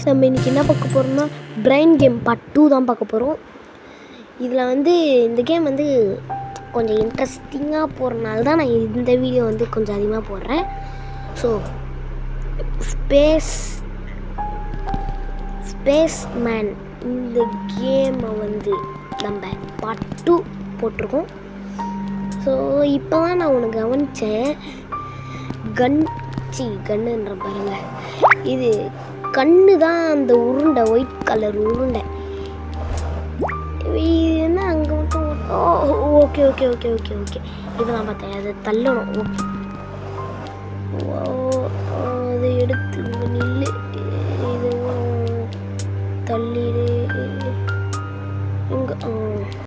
நம்ம இன்றைக்கி என்ன பார்க்க போகிறோம்னா பிரைன் கேம் பார்ட் 2 தான் பார்க்க போகிறோம். இதில் வந்து இந்த கேம் வந்து கொஞ்சம் இன்ட்ரெஸ்டிங்காக போகிறனால தான் நான் இந்த வீடியோ வந்து கொஞ்சம் அதிகமாக போடுறேன். ஸோ ஸ்பேஸ் மேன் இந்த கேமை வந்து நம்ம பார்ட் 2 போட்டிருக்கோம். ஸோ இப்போ தான் நான் உனக்கு கவனித்தேன், கன்னுன்ற பாருங்க, இது கண்ணு தான் அந்த உருண்டை, ஒயிட் கலர் உருண்டை. இது என்ன அங்கே மட்டும் okay okay okay okay okay இதெல்லாம் பார்த்தேன், அதை தள்ளணும். ஓகே அதை எடுத்து